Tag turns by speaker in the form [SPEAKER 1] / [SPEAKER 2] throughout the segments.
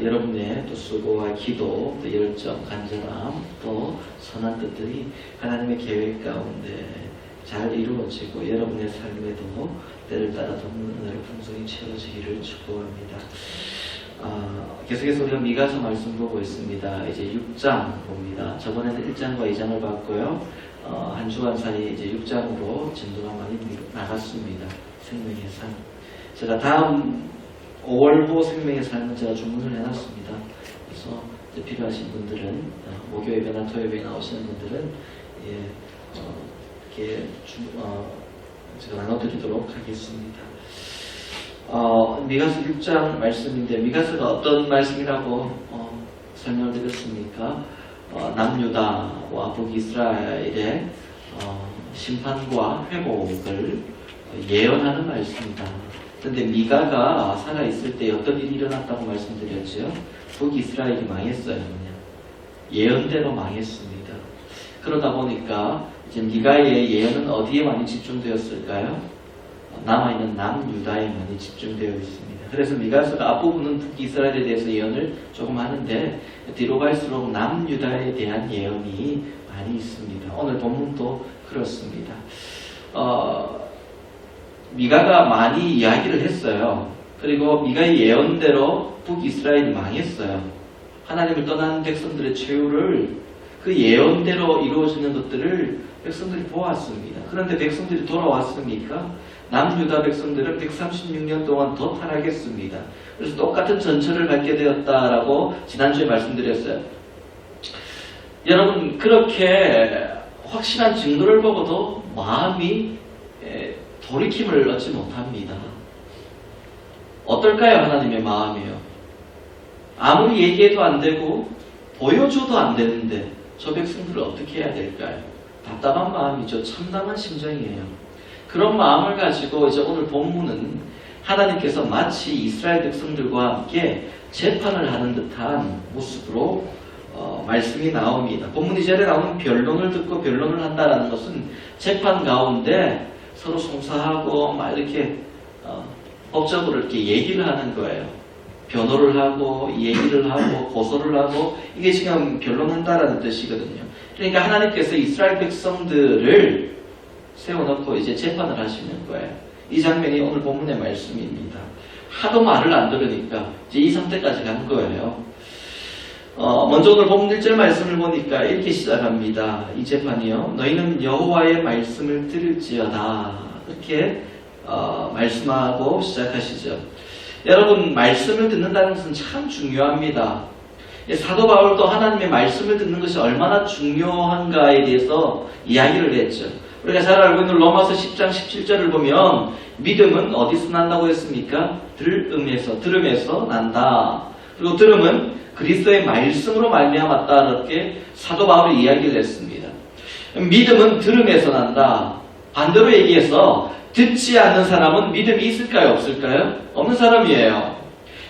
[SPEAKER 1] 여러분의 또 수고와 기도, 또 열정, 간절함, 또 선한 뜻들이 하나님의 계획 가운데 잘 이루어지고 여러분의 삶에도 때를 따라 돕는 은혜로 풍성히 채워지기를 축복합니다. 계속해서 우리가 미가서 말씀 보고 있습니다. 이제 6장 봅니다. 저번에는 1장과 2장을 봤고요. 한 주간 사이에 이제 6장으로 진도가 많이 나갔습니다. 생명의 삶. 제가 다음 5월호 생명의 삶은 제가 주문을 해놨습니다. 그래서 이제 필요하신 분들은 목요 예배나 토요 예배에 나오시는 분들은 이렇게 제가 나눠드리도록 하겠습니다. 미가서 6장 말씀인데 미가서가 어떤 말씀이라고 설명을 드렸습니까? 남유다와 북이스라엘의 심판과 회복을 예언하는 말씀이다. 그런데 미가가 살아있을 때 어떤 일이 일어났다고 말씀드렸죠? 북이스라엘이 망했어요. 예언대로 망했습니다. 그러다 보니까 이제 미가의 예언은 어디에 많이 집중되었을까요? 남아있는 남유다에 많이 집중되어 있습니다. 그래서 미가서가 앞부분은 북이스라엘에 대해서 예언을 조금 하는데 뒤로 갈수록 남유다에 대한 예언이 많이 있습니다. 오늘 본문도 그렇습니다. 미가가 많이 이야기를 했어요. 그리고 미가의 예언대로 북이스라엘이 망했어요. 하나님을 떠난 백성들의 최후를 그 예언대로 이루어지는 것들을 백성들이 보았습니다. 그런데 백성들이 돌아왔습니까? 남유다 백성들은 136년 동안 더 타락했습니다. 그래서 똑같은 전철을 밟게 되었다라고 지난주에 말씀드렸어요. 여러분, 그렇게 확실한 증거를 보고도 마음이 돌이킴을 얻지 못합니다. 어떨까요? 하나님의 마음이요. 아무리 얘기해도 안 되고 보여줘도 안 되는데 저 백성들을 어떻게 해야 될까요? 답답한 마음이죠. 참담한 심정이에요. 그런 마음을 가지고 이제 오늘 본문은 하나님께서 마치 이스라엘 백성들과 함께 재판을 하는 듯한 모습으로 말씀이 나옵니다. 본문 2절에 나오는 변론을 듣고 변론을 한다라는 것은 재판 가운데 서로 송사하고 막 이렇게 법적으로 이렇게 얘기를 하는 거예요. 변호를 하고 얘기를 하고 고소를 하고 이게 지금 변론한다라는 뜻이거든요. 그러니까 하나님께서 이스라엘 백성들을 세워놓고 이제 재판을 하시는 거예요. 이 장면이 오늘 본문의 말씀입니다. 하도 말을 안 들으니까 이제 이 상태까지 간 거예요. 먼저 오늘 본문 1절 말씀을 보니까 이렇게 시작합니다. 이 재판이요. 너희는 여호와의 말씀을 들을지어다. 이렇게 말씀하고 시작하시죠. 여러분, 말씀을 듣는다는 것은 참 중요합니다. 사도 바울도 하나님의 말씀을 듣는 것이 얼마나 중요한가에 대해서 이야기를 했죠. 우리가 잘 알고 있는 로마서 10장 17절을 보면 믿음은 어디서 난다고 했습니까? 들음에서 난다. 그리고 들음은 그리스도의 말씀으로 말미암았다. 이렇게 사도 바울이 이야기를 했습니다. 믿음은 들음에서 난다. 반대로 얘기해서 듣지 않는 사람은 믿음이 있을까요? 없을까요? 없는 사람이에요.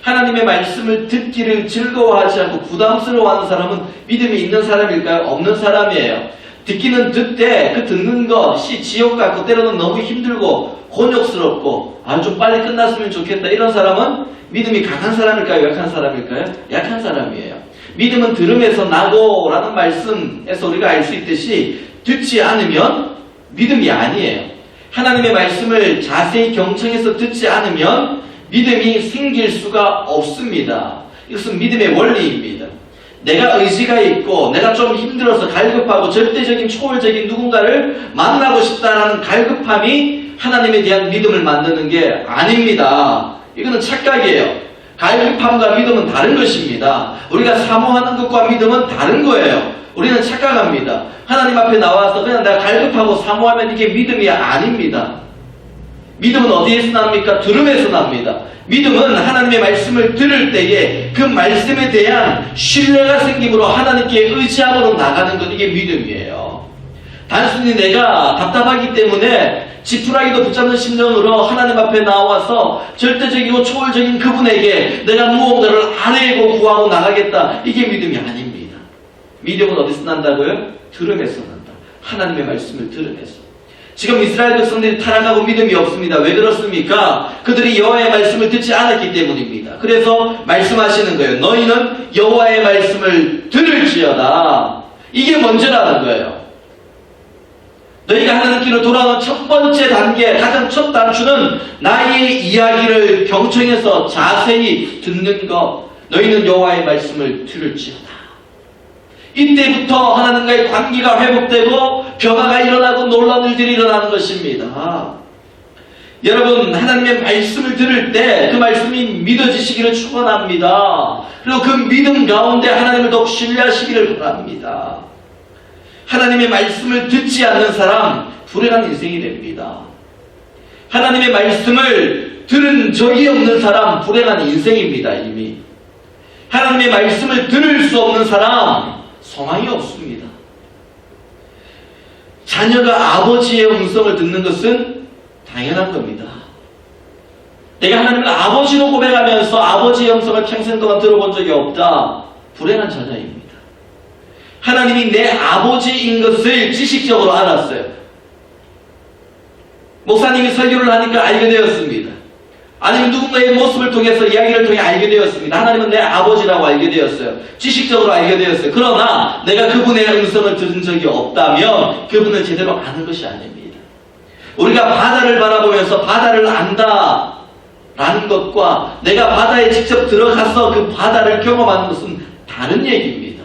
[SPEAKER 1] 하나님의 말씀을 듣기를 즐거워하지 않고 부담스러워하는 사람은 믿음이 있는 사람일까요? 없는 사람이에요. 듣기는 듣되 그 듣는 것이 지옥 같고 때로는 너무 힘들고 곤욕스럽고 좀 빨리 끝났으면 좋겠다. 이런 사람은 믿음이 강한 사람일까요? 약한 사람일까요? 약한 사람이에요. 믿음은 들음에서 나고 라는 말씀에서 우리가 알 수 있듯이 듣지 않으면 믿음이 아니에요. 하나님의 말씀을 자세히 경청해서 듣지 않으면 믿음이 생길 수가 없습니다. 이것은 믿음의 원리입니다. 내가 의지가 있고 내가 좀 힘들어서 갈급하고 절대적인 초월적인 누군가를 만나고 싶다라는 갈급함이 하나님에 대한 믿음을 만드는 게 아닙니다. 이거는 착각이에요. 갈급함과 믿음은 다른 것입니다. 우리가 사모하는 것과 믿음은 다른 거예요. 우리는 착각합니다. 하나님 앞에 나와서 그냥 내가 갈급하고 사모하면 이게 믿음이 아닙니다. 믿음은 어디에서 납니까? 들음에서 납니다. 믿음은 하나님의 말씀을 들을 때에 그 말씀에 대한 신뢰가 생김으로 하나님께 의지함으로 나가는 것, 이게 믿음이에요. 단순히 내가 답답하기 때문에 지푸라기도 붙잡는 심정으로 하나님 앞에 나와서 절대적이고 초월적인 그분에게 내가 무언가를 아뢰고 구하고 나가겠다, 이게 믿음이 아닙니다. 믿음은 어디서 난다고요? 들음에서 난다. 하나님의 말씀을 들으면서. 지금 이스라엘 백성들이 타락하고 믿음이 없습니다. 왜 그렇습니까? 그들이 여호와의 말씀을 듣지 않았기 때문입니다. 그래서 말씀하시는 거예요. 너희는 여호와의 말씀을 들을지어다. 이게 먼저라는 거예요. 너희가 하나님께로 돌아오는 첫 번째 단계, 가장 첫 단추는 나의 이야기를 경청해서 자세히 듣는 것. 너희는 여호와의 말씀을 들을지어다. 이때부터 하나님과의 관계가 회복되고 변화가 일어나고 놀라운 일들이 일어나는 것입니다. 여러분, 하나님의 말씀을 들을 때 그 말씀이 믿어지시기를 축원합니다. 그리고 그 믿음 가운데 하나님을 더욱 신뢰하시기를 바랍니다. 하나님의 말씀을 듣지 않는 사람, 불행한 인생이 됩니다. 하나님의 말씀을 들은 적이 없는 사람, 불행한 인생입니다. 이미 하나님의 말씀을 들을 수 없는 사람, 소망이 없습니다. 자녀가 아버지의 음성을 듣는 것은 당연한 겁니다. 내가 하나님을 아버지로 고백하면서 아버지의 음성을 평생 동안 들어본 적이 없다. 불행한 자녀입니다. 하나님이 내 아버지인 것을 지식적으로 알았어요. 목사님이 설교를 하니까 알게 되었습니다. 아니면 누군가의 모습을 통해서 이야기를 통해 알게 되었습니다. 하나님은 내 아버지라고 알게 되었어요. 지식적으로 알게 되었어요. 그러나 내가 그분의 음성을 들은 적이 없다면 그분을 제대로 아는 것이 아닙니다. 우리가 바다를 바라보면서 바다를 안다라는 것과 내가 바다에 직접 들어가서 그 바다를 경험하는 것은 다른 얘기입니다.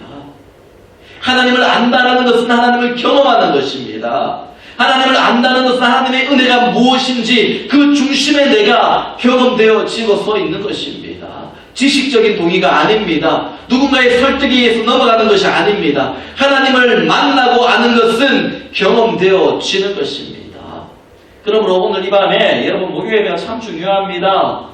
[SPEAKER 1] 하나님을 안다라는 것은 하나님을 경험하는 것입니다. 하나님을 안다는 것은 하나님의 은혜가 무엇인지 그 중심에 내가 경험되어지고 서 있는 것입니다. 지식적인 동의가 아닙니다. 누군가의 설득에 의해서 넘어가는 것이 아닙니다. 하나님을 만나고 아는 것은 경험되어지는 것입니다. 그러므로 오늘 이 밤에 여러분 목요예배가 참 중요합니다.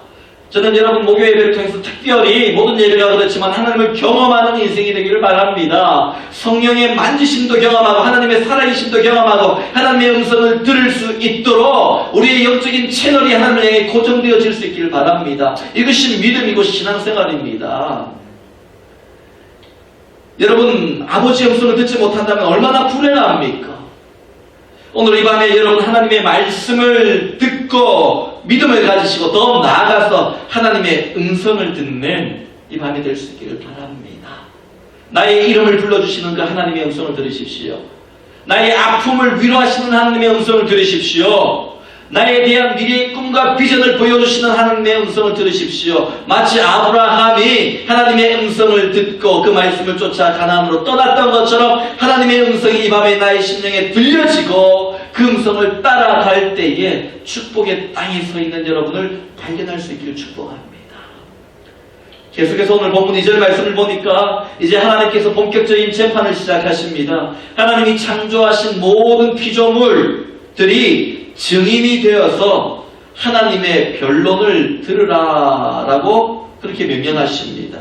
[SPEAKER 1] 저는 여러분 목요 예배를 통해서 특별히 모든 예배가 그렇지만 하나님을 경험하는 인생이 되기를 바랍니다. 성령의 만지심도 경험하고 하나님의 살아계심도 경험하고 하나님의 음성을 들을 수 있도록 우리의 영적인 채널이 하나님을 향해 고정되어질 수 있기를 바랍니다. 이것이 믿음이고 신앙생활입니다. 여러분, 아버지의 음성을 듣지 못한다면 얼마나 불행합니까? 오늘 이 밤에 여러분 하나님의 말씀을 듣고 믿음을 가지시고 더 나아가서 하나님의 음성을 듣는 이 밤이 될 수 있기를 바랍니다. 나의 이름을 불러주시는 그 하나님의 음성을 들으십시오. 나의 아픔을 위로하시는 하나님의 음성을 들으십시오. 나에 대한 미래의 꿈과 비전을 보여주시는 하나님의 음성을 들으십시오. 마치 아브라함이 하나님의 음성을 듣고 그 말씀을 쫓아 가나안으로 떠났던 것처럼 하나님의 음성이 이 밤에 나의 심령에 들려지고 그 음성을 따라갈 때에 축복의 땅에 서 있는 여러분을 발견할 수 있기를 축복합니다. 계속해서 오늘 본문 2절 말씀을 보니까 이제 하나님께서 본격적인 재판을 시작하십니다. 하나님이 창조하신 모든 피조물들이 증인이 되어서 하나님의 변론을 들으라라고 그렇게 명령하십니다.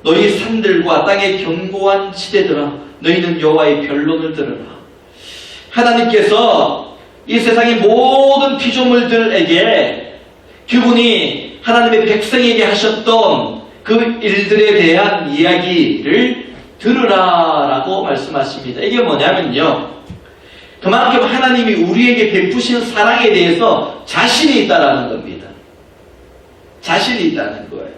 [SPEAKER 1] 너희 산들과 땅의 견고한 지대들아, 너희는 여호와의 변론을 들으라. 하나님께서 이 세상의 모든 피조물들에게 그분이 하나님의 백성에게 하셨던 그 일들에 대한 이야기를 들으라라고 말씀하십니다. 이게 뭐냐면요, 그만큼 하나님이 우리에게 베푸신 사랑에 대해서 자신이 있다라는 겁니다. 자신이 있다는 거예요.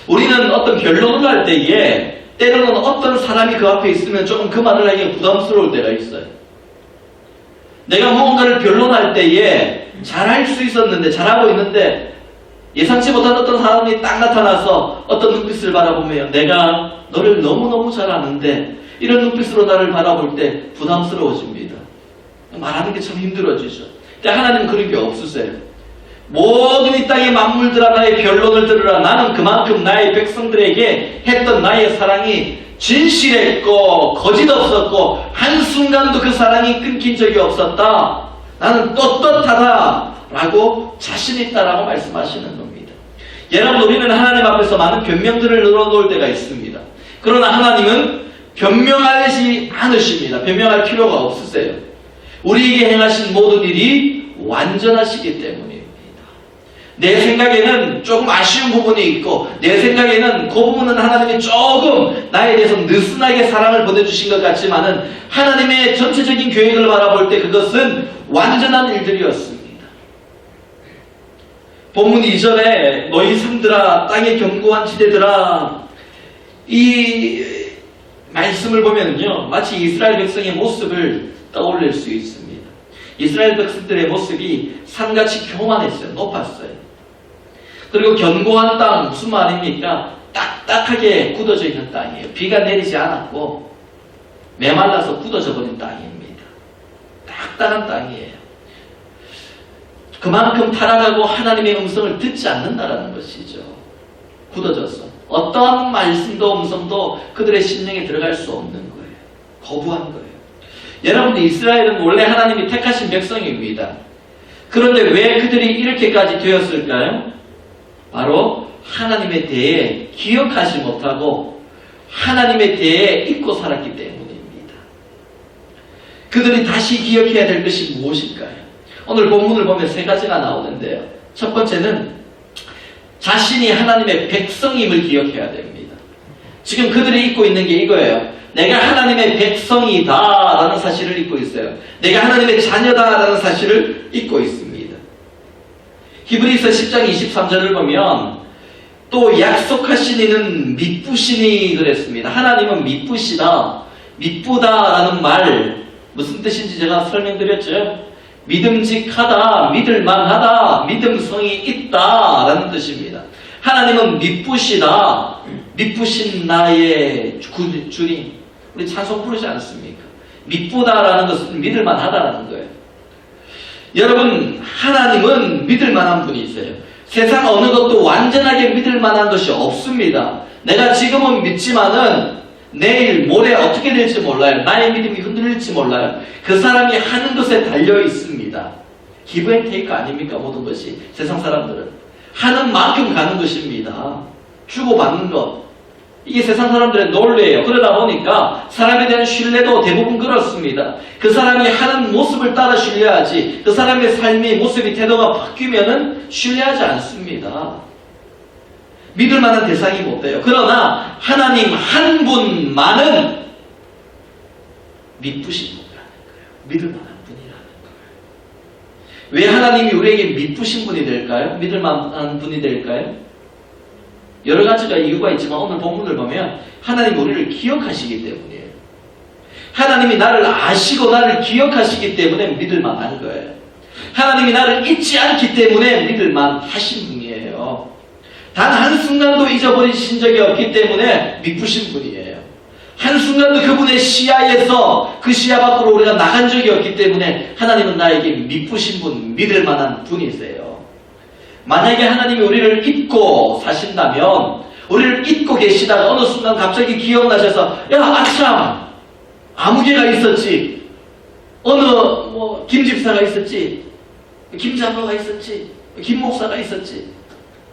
[SPEAKER 1] 우리는 어떤 변론을 할 때에 때로는 어떤 사람이 그 앞에 있으면 조금 그 말을 하기가 부담스러울 때가 있어요. 내가 무언가를 변론할 때에 잘할 수 있었는데, 잘하고 있는데 예상치 못한 어떤 사람이 딱 나타나서 어떤 눈빛을 바라보며 내가 너를 너무너무 잘 아는데 이런 눈빛으로 나를 바라볼 때 부담스러워집니다. 말하는 게 참 힘들어지죠. 근데 하나님은 그런 게 없으세요. 모든 이 땅의 만물들아 나의 변론을 들으라. 나는 그만큼 나의 백성들에게 했던 나의 사랑이 진실했고 거짓 없었고 한순간도 그 사랑이 끊긴 적이 없었다. 나는 떳떳하다 라고 자신 있다라고 말씀하시는 겁니다. 여러분, 우리는 하나님 앞에서 많은 변명들을 늘어놓을 때가 있습니다. 그러나 하나님은 변명하지 않으십니다. 변명할 필요가 없으세요. 우리에게 행하신 모든 일이 완전하시기 때문입니다. 내 생각에는 조금 아쉬운 부분이 있고 내 생각에는 그 부분은 하나님이 조금 나에 대해서 느슨하게 사랑을 보내주신 것 같지만은 하나님의 전체적인 계획을 바라볼 때 그것은 완전한 일들이었습니다. 본문 2절에 너희 성들아 땅의 견고한 지대들아, 이 말씀을 보면요 마치 이스라엘 백성의 모습을 떠올릴 수 있습니다. 이스라엘 백성들의 모습이 산같이 교만했어요. 높았어요. 그리고 견고한 땅, 무슨 말입니까? 딱딱하게 굳어져 있는 땅이에요. 비가 내리지 않았고 메말라서 굳어져 버린 땅입니다. 딱딱한 땅이에요. 그만큼 타락하고 하나님의 음성을 듣지 않는다라는 것이죠. 굳어져서 어떠한 말씀도 음성도 그들의 심령에 들어갈 수 없는 거예요. 거부한 거예요. 여러분, 이스라엘은 원래 하나님이 택하신 백성입니다. 그런데 왜 그들이 이렇게까지 되었을까요? 바로 하나님에 대해 기억하지 못하고 하나님에 대해 잊고 살았기 때문입니다. 그들이 다시 기억해야 될 것이 무엇일까요? 오늘 본문을 보면 세 가지가 나오는데요. 첫 번째는 자신이 하나님의 백성임을 기억해야 됩니다. 지금 그들이 잊고 있는 게 이거예요. 내가 하나님의 백성이다 라는 사실을 잊고 있어요. 내가 하나님의 자녀다 라는 사실을 잊고 있습니다. 히브리서 10장 23절을 보면 또 약속하신 이는 미쁘시니 그랬습니다. 하나님은 미쁘시다, 미쁘다 라는 말 무슨 뜻인지 제가 설명드렸죠. 믿음직하다, 믿을만하다, 믿음성이 있다 라는 뜻입니다. 하나님은 미쁘시다, 미쁘신 나의 주님. 우리 찬송 부르지 않습니까? 미쁘다라는 것은 믿을만하다라는 거예요. 여러분, 하나님은 믿을만한 분이세요. 세상 어느 것도 완전하게 믿을만한 것이 없습니다. 내가 지금은 믿지만은 내일 모레 어떻게 될지 몰라요. 나의 믿음이 흔들릴지 몰라요. 그 사람이 하는 것에 달려 있습니다. 기브 앤 테이크 아닙니까? 모든 것이. 세상 사람들은 하는 만큼 가는 것입니다. 주고받는 것, 이게 세상 사람들의 논리예요. 그러다 보니까 사람에 대한 신뢰도 대부분 그렇습니다. 그 사람이 하는 모습을 따라 신뢰하지, 그 사람의 삶이, 모습이, 태도가 바뀌면은 신뢰하지 않습니다. 믿을 만한 대상이 못 돼요. 그러나 하나님 한 분만은 미쁘신 분이라는 거예요. 믿을 만한 분이라는 거예요. 왜 하나님이 우리에게 미쁘신 분이 될까요? 믿을 만한 분이 될까요? 여러 가지가 이유가 있지만 오늘 본문을 보면 하나님이 우리를 기억하시기 때문이에요. 하나님이 나를 아시고 나를 기억하시기 때문에 믿을 만한 거예요. 하나님이 나를 잊지 않기 때문에 믿을 만하신 분이에요. 단 한순간도 잊어버리신 적이 없기 때문에 미쁘신 분이에요. 한순간도 그분의 시야에서 그 시야 밖으로 우리가 나간 적이 없기 때문에 하나님은 나에게 미쁘신 분, 믿을 만한 분이세요. 만약에 하나님이 우리를 잊고 사신다면, 우리를 잊고 계시다가 어느 순간 갑자기 기억나셔서 야, 아참 아무개가 있었지, 어느 김 집사가 있었지, 김 장로가 있었지, 김 목사가 있었지,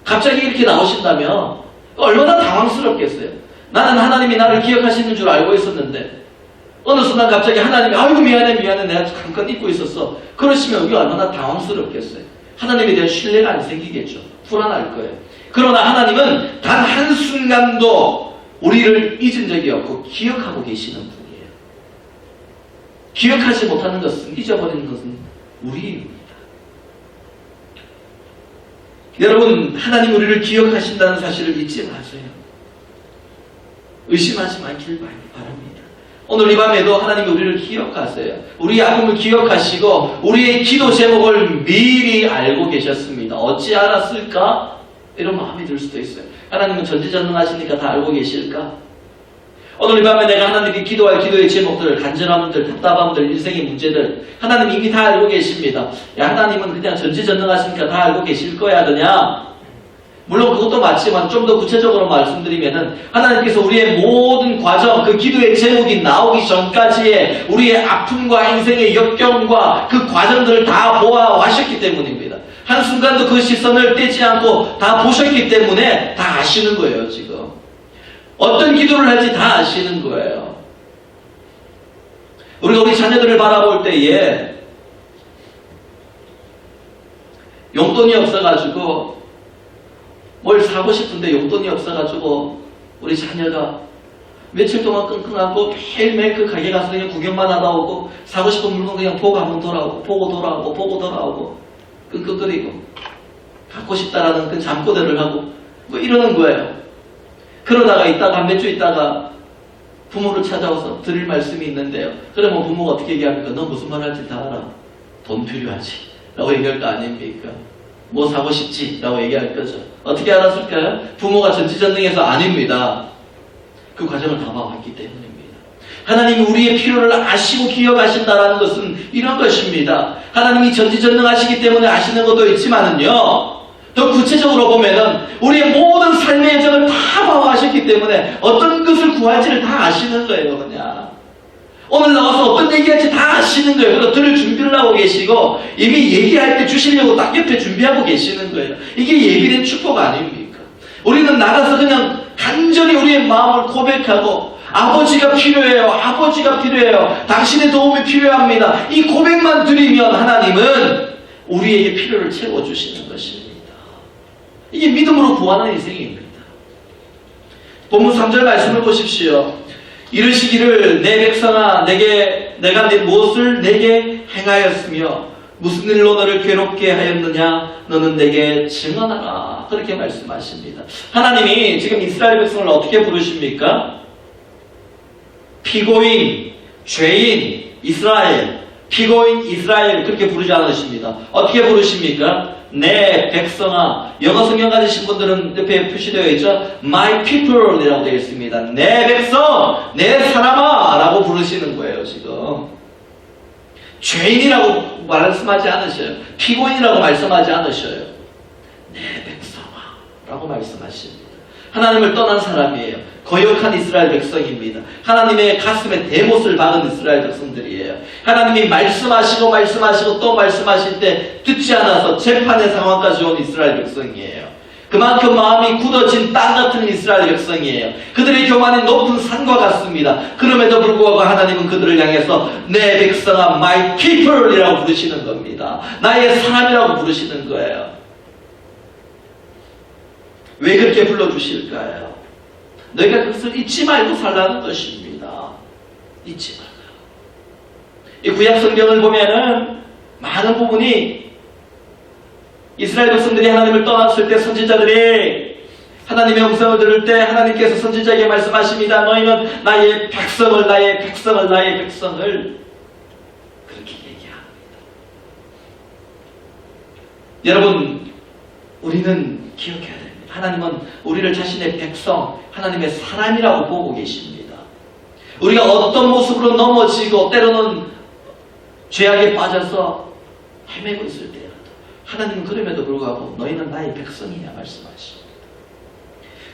[SPEAKER 1] 갑자기 이렇게 나오신다면 얼마나 당황스럽겠어요. 나는 하나님이 나를 기억하시는 줄 알고 있었는데 어느 순간 갑자기 하나님이 아이고 미안해 내가 잠깐 잊고 있었어. 그러시면 우리가 얼마나 당황스럽겠어요. 하나님에 대한 신뢰가 안 생기겠죠. 불안할 거예요. 그러나 하나님은 단 한순간도 우리를 잊은 적이 없고 기억하고 계시는 분이에요. 기억하지 못하는 것은, 잊어버리는 것은 우리입니다. 여러분, 하나님 우리를 기억하신다는 사실을 잊지 마세요. 의심하지 않길 바랍니다. 오늘 이 밤에도 하나님이 우리를 기억하세요. 우리의 아픔을 기억하시고 우리의 기도 제목을 미리 알고 계셨습니다. 어찌 알았을까? 이런 마음이 들 수도 있어요. 하나님은 전지전능하시니까 다 알고 계실까? 오늘 이 밤에 내가 하나님께 기도할 기도의 제목들, 간절함들, 답답함들, 인생의 문제들 하나님 이미 다 알고 계십니다. 야, 하나님은 그냥 전지전능하시니까 다 알고 계실 거야 그냥. 물론 그것도 맞지만 좀 더 구체적으로 말씀드리면은 하나님께서 우리의 모든 과정, 그 기도의 제목이 나오기 전까지의 우리의 아픔과 인생의 역경과 그 과정들을 다 보아왔셨기 때문입니다. 한순간도 그 시선을 떼지 않고 다 보셨기 때문에 다 아시는 거예요. 지금 어떤 기도를 할지 다 아시는 거예요. 우리가 우리 자녀들을 바라볼 때에 용돈이 없어가지고 뭘 사고 싶은데 용돈이 없어가지고 우리 자녀가 며칠 동안 끙끙하고 매일매일 그 가게 가서 그냥 구경만 하다 오고 사고 싶은 물건 그냥 보고 한번 돌아오고 보고 돌아오고 보고 돌아오고 끙끙거리고 갖고 싶다라는 그 잠꼬대를 하고 뭐 이러는 거예요. 그러다가 한 몇 주 있다가 부모를 찾아와서 드릴 말씀이 있는데요. 그러면 부모가 어떻게 얘기합니까? 너 무슨 말 할지 다 알아. 돈 필요하지 라고 얘기할 거 아닙니까? 뭐 사고 싶지? 라고 얘기할 거죠. 어떻게 알았을까요? 부모가 전지전능해서 아닙니다. 그 과정을 다 봐왔기 때문입니다. 하나님이 우리의 필요를 아시고 기억하신다는 것은 이런 것입니다. 하나님이 전지전능하시기 때문에 아시는 것도 있지만은요, 더 구체적으로 보면은 우리의 모든 삶의 여정을 다 봐와하셨기 때문에 어떤 것을 구할지를 다 아시는 거예요. 그냥 오늘 나와서 어떤 얘기할지 다 아시는 거예요. 그래서 들을 준비를 하고 계시고 이미 얘기할 때 주시려고 딱 옆에 준비하고 계시는 거예요. 이게 예비된 축복 아닙니까? 우리는 나가서 그냥 간절히 우리의 마음을 고백하고 아버지가 필요해요. 아버지가 필요해요. 당신의 도움이 필요합니다. 이 고백만 드리면 하나님은 우리에게 필요를 채워주시는 것입니다. 이게 믿음으로 구하는 인생입니다. 본문 3절 말씀을 보십시오. 이르시기를 내 백성아 내가 네 무엇을 내게 행하였으며 무슨 일로 너를 괴롭게 하였느냐 너는 내게 증언하라. 그렇게 말씀하십니다. 하나님이 지금 이스라엘 백성을 어떻게 부르십니까? 피고인, 죄인, 이스라엘, 피고인 이스라엘 그렇게 부르지 않으십니다. 어떻게 부르십니까? 내 백성아. 영어 성경 가지신 분들은 옆에 표시되어 있죠. My people 이라고 되어 있습니다. 내 백성, 내 사람아 라고 부르시는 거예요. 지금 죄인이라고 말씀하지 않으셔요. 피고인이라고 말씀하지 않으셔요. 내 백성아 라고 말씀하십니다. 하나님을 떠난 사람이에요. 거역한 이스라엘 백성입니다. 하나님의 가슴에 대못을 박은 이스라엘 백성들이에요. 하나님이 말씀하시고 또 말씀하실 때 듣지 않아서 재판의 상황까지 온 이스라엘 백성이에요. 그만큼 마음이 굳어진 땅 같은 이스라엘 백성이에요. 그들의 교만이 높은 산과 같습니다. 그럼에도 불구하고 하나님은 그들을 향해서 내 백성아 my people 이라고 부르시는 겁니다. 나의 사람이라고 부르시는 거예요. 왜 그렇게 불러주실까요? 너희가 그것을 잊지 말고 살라는 것입니다. 잊지 말라. 이 구약 성경을 보면은 많은 부분이 이스라엘 백성들이 하나님을 떠났을 때 선지자들이 하나님의 음성을 들을 때 하나님께서 선지자에게 말씀하십니다. 너희는 나의 백성을 그렇게 얘기합니다. 여러분, 우리는 기억해야 됩니다. 하나님은 우리를 자신의 백성, 하나님의 사람이라고 보고 계십니다. 우리가 어떤 모습으로 넘어지고 때로는 죄악에 빠져서 헤매고 있을 때라도 하나님은 그럼에도 불구하고 너희는 나의 백성이야 말씀하십니다.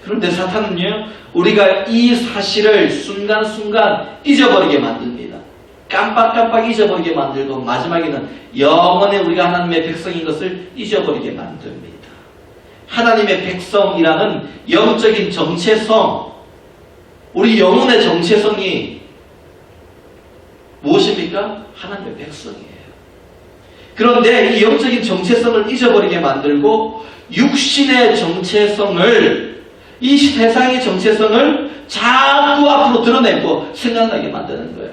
[SPEAKER 1] 그런데 사탄은요, 우리가 이 사실을 순간순간 잊어버리게 만듭니다. 깜빡깜빡 잊어버리게 만들고 마지막에는 영원히 우리가 하나님의 백성인 것을 잊어버리게 만듭니다. 하나님의 백성이라는 영적인 정체성, 우리 영혼의 정체성이 무엇입니까? 하나님의 백성이에요. 그런데 이 영적인 정체성을 잊어버리게 만들고 육신의 정체성을, 이 세상의 정체성을 자꾸 앞으로 드러내고 생각나게 만드는 거예요.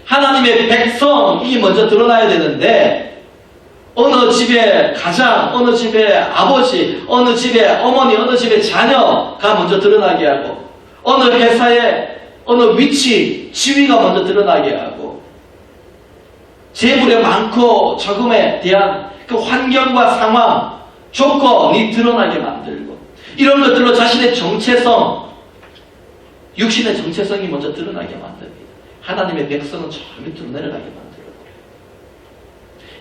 [SPEAKER 1] 하나님의 백성이 먼저 드러나야 되는데 어느 집의 가장, 어느 집의 아버지, 어느 집의 어머니, 어느 집의 자녀가 먼저 드러나게 하고 어느 회사의 어느 위치, 지위가 먼저 드러나게 하고 재물의 많고 적음에 대한 그 환경과 상황, 조건이 드러나게 만들고 이런 것들로 자신의 정체성, 육신의 정체성이 먼저 드러나게 만듭니다. 하나님의 백성은 저 밑으로 내려가게 만들어버려요.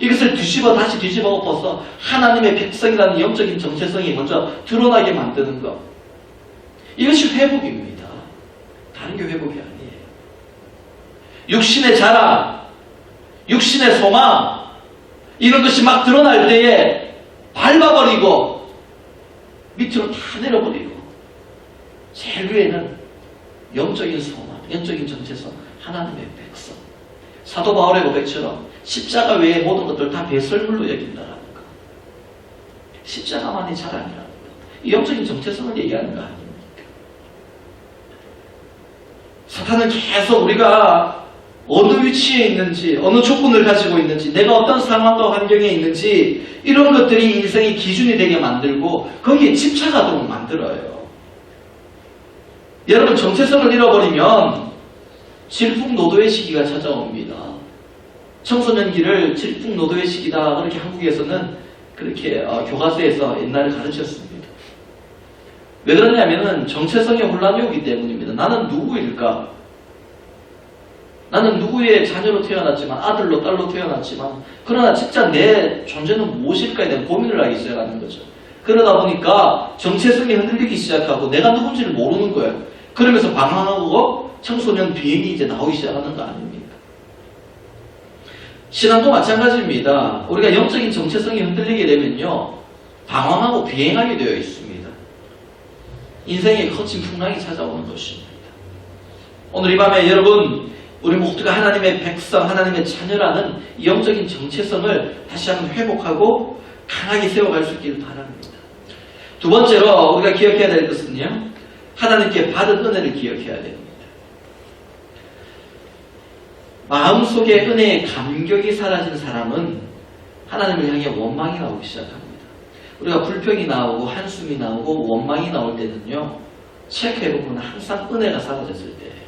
[SPEAKER 1] 이것을 다시 뒤집어 엎어서 하나님의 백성이라는 영적인 정체성이 먼저 드러나게 만드는 것. 이것이 회복입니다. 다른 게 회복이 아니에요. 육신의 자랑, 육신의 소망, 이런 것이 막 드러날 때에 밟아버리고 밑으로 다 내려버리고 제일 위에는 영적인 소망, 영적인 정체성, 하나님의 백성. 사도 바울의 고백처럼 십자가 외의 모든 것들 다 배설물로 여긴다라는 것. 십자가만이 자랑이랍니다. 이 영적인 정체성을 얘기하는 거 아닙니까? 사탄은 계속 우리가 어느 위치에 있는지, 어느 조건을 가지고 있는지, 내가 어떤 상황과 환경에 있는지 이런 것들이 인생의 기준이 되게 만들고 거기에 집착하도록 만들어요. 여러분, 정체성을 잃어버리면 질풍노도의 시기가 찾아옵니다. 청소년기를 질풍노도의 시기다, 그렇게 한국에서는 그렇게 교과서에서 옛날에 가르쳤습니다. 왜 그러냐면은 정체성의 혼란이 오기 때문입니다. 나는 누구일까? 나는 누구의 자녀로 태어났지만, 아들로 딸로 태어났지만, 그러나 진짜 내 존재는 무엇일까에 대한 고민을 하기 시작하는 거죠. 그러다 보니까 정체성이 흔들리기 시작하고 내가 누군지를 모르는 거예요. 그러면서 방황하고 청소년 비행이 이제 나오기 시작하는 거 아닙니까? 신앙도 마찬가지입니다. 우리가 영적인 정체성이 흔들리게 되면요, 방황하고 비행하게 되어 있습니다. 인생에 거친 풍랑이 찾아오는 것입니다. 오늘 이 밤에 여러분, 우리 모두가 하나님의 백성, 하나님의 자녀라는 영적인 정체성을 다시 한번 회복하고 강하게 세워갈 수 있기를 바랍니다. 두 번째로 우리가 기억해야 될 것은요, 하나님께 받은 은혜를 기억해야 됩니다. 마음속에 은혜의 감격이 사라진 사람은 하나님을 향해 원망이 나오기 시작합니다. 우리가 불평이 나오고 한숨이 나오고 원망이 나올 때는요, 체크해보면 항상 은혜가 사라졌을 때예요.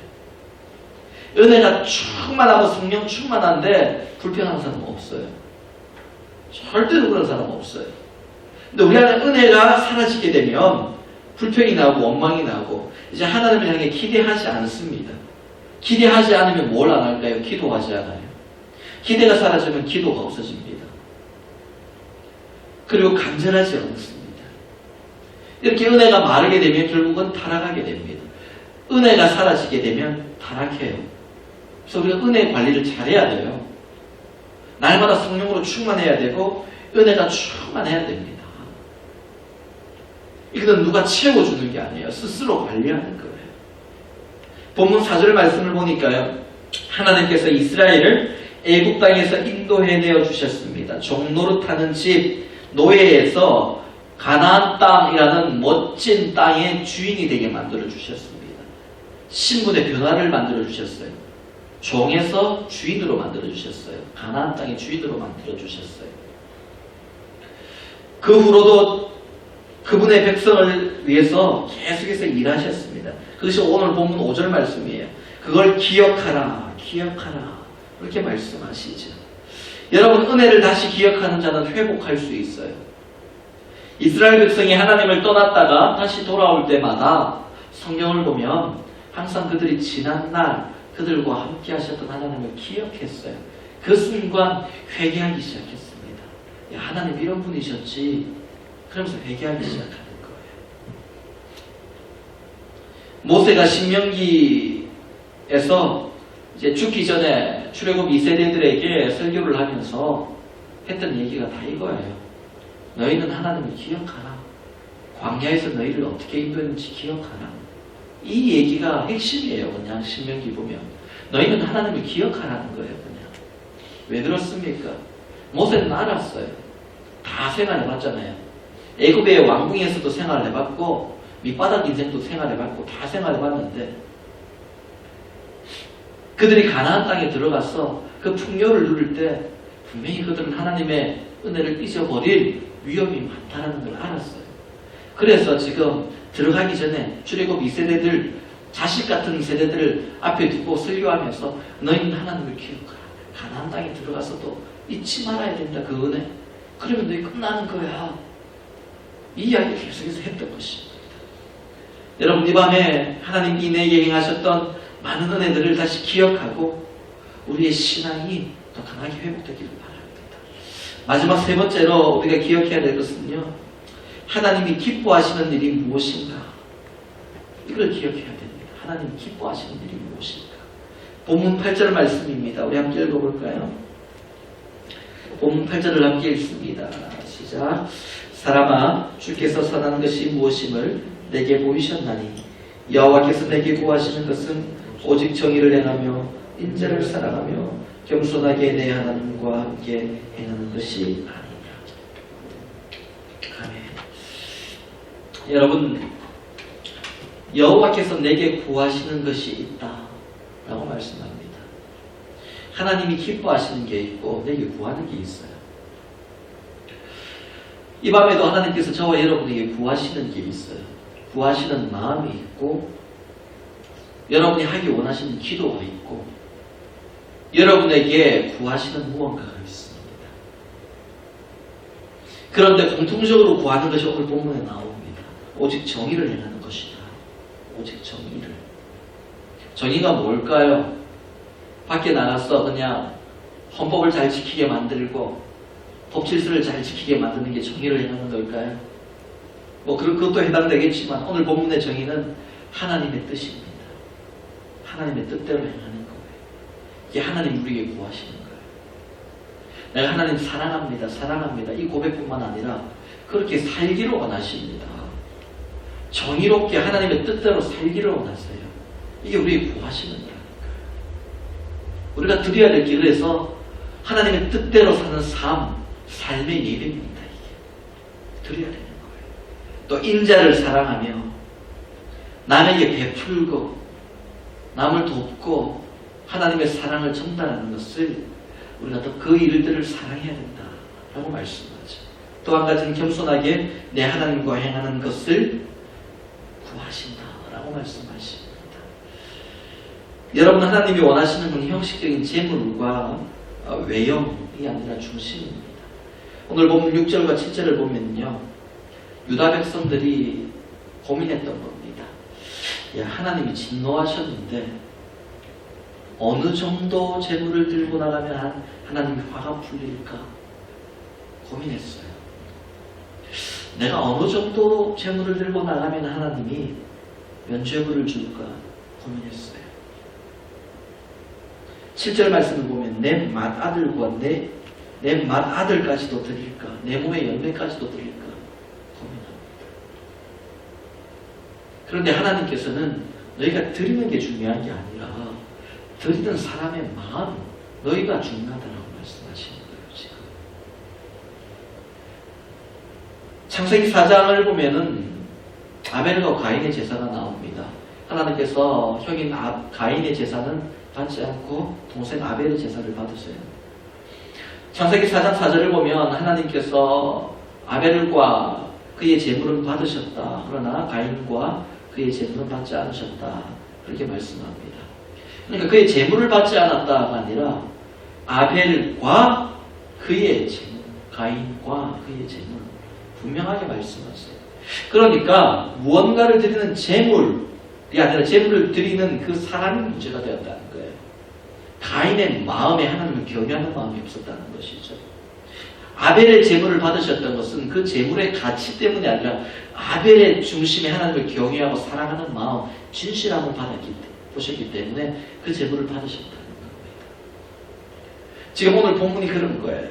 [SPEAKER 1] 은혜가 충만하고 성령 충만한데 불평하는 사람은 없어요. 절대로 그런 사람은 없어요. 근데 우리 안에 은혜가 사라지게 되면 불평이 나오고 원망이 나오고 이제 하나님을 향해 기대하지 않습니다. 기대하지 않으면 뭘 안 할까요? 기도하지 않아요. 기대가 사라지면 기도가 없어집니다. 그리고 간절하지 않습니다. 이렇게 은혜가 마르게 되면 결국은 타락하게 됩니다. 은혜가 사라지게 되면 타락해요. 그래서 우리가 은혜 관리를 잘해야 돼요. 날마다 성령으로 충만해야 되고 은혜가 충만해야 됩니다. 이것은 누가 채워주는 게 아니에요. 스스로 관리하는 거예요. 본문 4절 말씀을 보니까요, 하나님께서 이스라엘을 애굽 땅에서 인도해내어 주셨습니다. 종노릇하는 집 노예에서 가나안 땅이라는 멋진 땅의 주인이 되게 만들어 주셨습니다. 신분의 변화를 만들어 주셨어요. 종에서 주인으로 만들어 주셨어요. 가나안 땅의 주인으로 만들어 주셨어요. 그 후로도 그분의 백성을 위해서 계속해서 일하셨습니다. 그것이 오늘 본문 5절 말씀이에요. 그걸 기억하라, 기억하라, 그렇게 말씀하시죠. 여러분, 은혜를 다시 기억하는 자는 회복할 수 있어요. 이스라엘 백성이 하나님을 떠났다가 다시 돌아올 때마다 성경을 보면 항상 그들이 지난날 그들과 함께 하셨던 하나님을 기억했어요. 그 순간 회개하기 시작했습니다. 야, 하나님 이런 분이셨지. 그러면서 회개하기 시작하는 거예요. 모세가 신명기에서 이제 죽기 전에 출애굽 2세대들에게 설교를 하면서 했던 얘기가 다 이거예요. 너희는 하나님을 기억하라. 광야에서 너희를 어떻게 인도했는지 기억하라. 이 얘기가 핵심이에요. 그냥 신명기 보면 너희는 하나님을 기억하라는 거예요. 그냥. 왜 그렇습니까? 모세는 알았어요. 다 생활해봤잖아요. 애굽의 왕궁에서도 생활해봤고 밑바닥 인생도 생활해봤고 다 생활해봤는데 그들이 가나안 땅에 들어가서 그 풍요를 누릴 때 분명히 그들은 하나님의 은혜를 잊어버릴 위험이 많다는 걸 알았어요. 그래서 지금 들어가기 전에 출애굽 2세대들, 자식 같은 세대들을 앞에 두고 설교하면서 너희는 하나님을 기억하라. 가나안 땅에 들어가서도 잊지 말아야 된다, 그 은혜. 그러면 너희 끝나는 거야. 이 이야기를 계속해서 했던 것입니다. 여러분, 이 밤에 하나님이 내게 행하셨던 많은 은혜들을 다시 기억하고 우리의 신앙이 더 강하게 회복되기를 바랍니다. 마지막 세 번째로 우리가 기억해야 될 것은요, 하나님이 기뻐하시는 일이 무엇인가? 이걸 기억해야 됩니다. 하나님이 기뻐하시는 일이 무엇인가? 본문 8절 말씀입니다. 우리 함께 읽어볼까요? 본문 8절을 함께 읽습니다. 시작. 사람아, 주께서 선한 것이 무엇임을 내게 보이셨나니 여호와께서 내게 구하시는 것은 오직 정의를 행하며 인자를 사랑하며 겸손하게 내 하나님과 함께 행하는 것이 아니냐. 아멘. 여러분, 여호와께서 내게 구하시는 것이 있다 라고 말씀합니다. 하나님이 기뻐하시는 게 있고 내게 구하는 게 있어요. 이 밤에도 하나님께서 저와 여러분에게 구하시는 게 있어요. 구하시는 마음이 있고 여러분이 하기 원하시는 기도가 있고 여러분에게 구하시는 무언가가 있습니다. 그런데 공통적으로 구하는 것이 오늘 본문에 나옵니다. 오직 정의를 행하는 것이다. 오직 정의를. 정의가 뭘까요? 밖에 나가서 그냥 헌법을 잘 지키게 만들고 법질서를 잘 지키게 만드는 게 정의를 행하는 걸까요? 뭐 그것도 해당되겠지만 오늘 본문의 정의는 하나님의 뜻입니다. 하나님의 뜻대로 행하는 거예요. 이게 하나님 우리에게 구하시는 거예요. 내가 하나님 사랑합니다. 사랑합니다. 이 고백뿐만 아니라 그렇게 살기를 원하십니다. 정의롭게 하나님의 뜻대로 살기를 원하세요. 이게 우리에게 구하시는 거예요. 우리가 드려야 될 길을 해서 하나님의 뜻대로 사는 삶의 예배입니다. 이게 드려야 되는 거예요. 또 인자를 사랑하며 남에게 베풀고 남을 돕고 하나님의 사랑을 전달하는 것을 우리가 또 그 일들을 사랑해야 된다라고 말씀하죠. 또 한 가지는 겸손하게 내 하나님과 행하는 것을 구하신다라고 말씀하십니다. 여러분, 하나님이 원하시는 건 형식적인 재물과 외형이 아니라 중심입니다. 오늘 보면 6절과 7절을 보면요, 유다 백성들이 고민했던 겁니다. 야, 하나님이 진노하셨는데 어느 정도 재물을 들고 나가면 하나님이 화가 풀릴까 고민했어요. 내가 어느 정도 재물을 들고 나가면 하나님이 면죄부를 줄까 고민했어요. 7절 말씀을 보면 내 맏아들과 내 맏아들까지도 드릴까, 내 몸의 열매까지도 드릴까 고민합니다. 그런데 하나님께서는 너희가 드리는 게 중요한 게 아니라 드리는 사람의 마음, 너희가 중요하다고 말씀하시는 거예요. 지금 창세기 4장을 보면은 아벨과 가인의 제사가 나옵니다. 하나님께서 형인 가인의 제사는 받지 않고 동생 아벨의 제사를 받으세요. 창세기 4장 4절을 보면 하나님께서 아벨과 그의 제물은 받으셨다. 그러나 가인과 그의 제물은 받지 않으셨다. 그렇게 말씀합니다. 그러니까 그의 제물을 받지 않았다가 아니라 아벨과 그의 제물, 가인과 그의 제물 분명하게 말씀하세요. 그러니까 무언가를 드리는 제물이 아니라 제물을 드리는 그 사람이 문제가 되었다는 거예요. 가인의 마음에 하나님을 경외하는 마음이 없었다는 것이죠. 아벨의 제물을 받으셨던 것은 그 제물의 가치 때문이 아니라 아벨의 중심에 하나님을 경외하고 사랑하는 마음, 진실함을 보셨기 때문에 그 제물을 받으셨다는 겁니다. 지금 오늘 본문이 그런 거예요.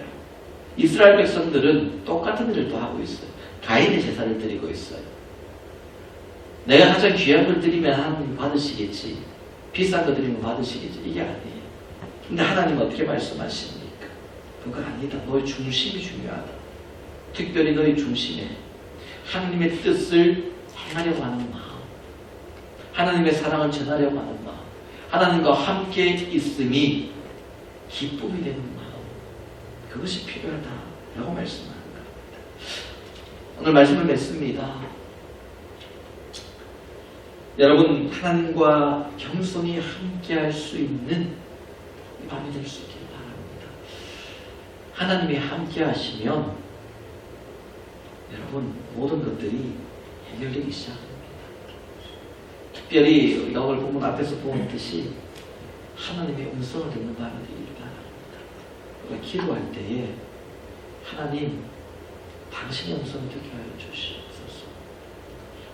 [SPEAKER 1] 이스라엘 백성들은 똑같은 일을 또 하고 있어요. 가인의 제사를 드리고 있어요. 내가 가장 귀한 걸 드리면 하나님 받으시겠지. 비싼 거 드리면 받으시겠지. 이게 아니에요. 근데 하나님은 어떻게 말씀하십니까? 그거 아니다. 너의 중심이 중요하다. 특별히 너의 중심에 하나님의 뜻을 행하려고 하는 마음, 하나님의 사랑을 전하려고 하는 마음, 하나님과 함께 있음이 기쁨이 되는 마음, 그것이 필요하다라고 말씀하는 겁니다. 오늘 말씀을 맺습니다. 여러분, 하나님과 겸손히 함께할 수 있는 이 밤이 될 수 있기를 바랍니다. 하나님이 함께하시면 여러분 모든 것들이 해결되기 시작합니다. 특별히 우리가 오늘 본문 앞에서 보았듯이 하나님의 음성을 듣는 밤이 되기를 바랍니다. 우리가 기도할 때에 하나님, 당신의 음성을 듣게 하여 주시옵소서.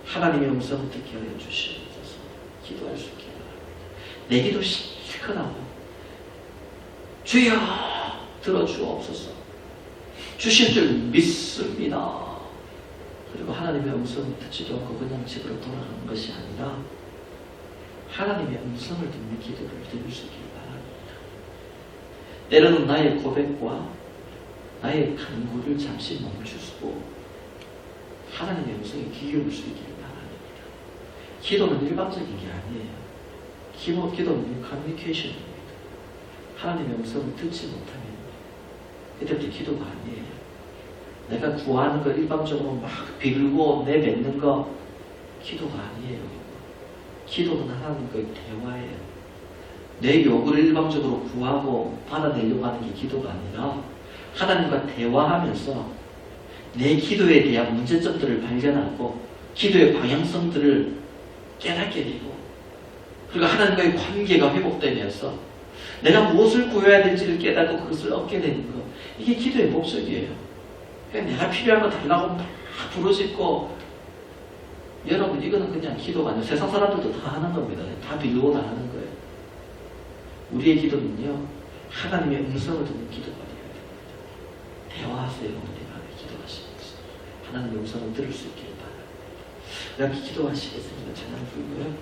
[SPEAKER 1] 하나님의 음성을 듣게 하여 주시옵소서. 기도할 수 있게 바랍니다. 내 기도 실컷 하고 주여 들어주옵소서. 주실 줄 믿습니다. 그리고 하나님의 음성을 듣지도 않고 그냥 집으로 돌아가는 것이 아니라 하나님의 음성을 듣는 기도를 드릴 수 있기를 바랍니다. 때로는 나의 고백과 나의 간구를 잠시 멈추고 하나님의 음성에 귀 기울일 수 있기를 바랍니다. 기도는 일방적인 게 아니에요. 기도는 커뮤니케이션입니다. 하나님의 음성을 듣지 못하면 그때부터 기도가 아니에요. 내가 구하는 거 일방적으로 막 빌고 내뱉는 거 기도가 아니에요. 기도는 하나님과의 대화예요. 내 요구를 일방적으로 구하고 받아내려고 하는 게 기도가 아니라 하나님과 대화하면서 내 기도에 대한 문제점들을 발견하고 기도의 방향성들을 깨닫게 되고 그리고 하나님과의 관계가 회복되면서 내가 무엇을 구해야 될지를 깨닫고 그것을 얻게 되는 것 이게 기도의 목적이에요. 그냥 내가 필요한 거 달라고 막 부르짖고 여러분 이거는 그냥 기도가 아니에요. 세상 사람들도 다 하는 겁니다. 다 빌고 다 하는 거예요. 우리의 기도는요 하나님의 음성을 듣는 기도가 되어야 됩니다. 대화하세요. 우리 안에 기도하시면서 하나님의 음성을 들을 수 있기를 바랍니다. 이렇게 기도하시겠습니다. 찬양 부르고요.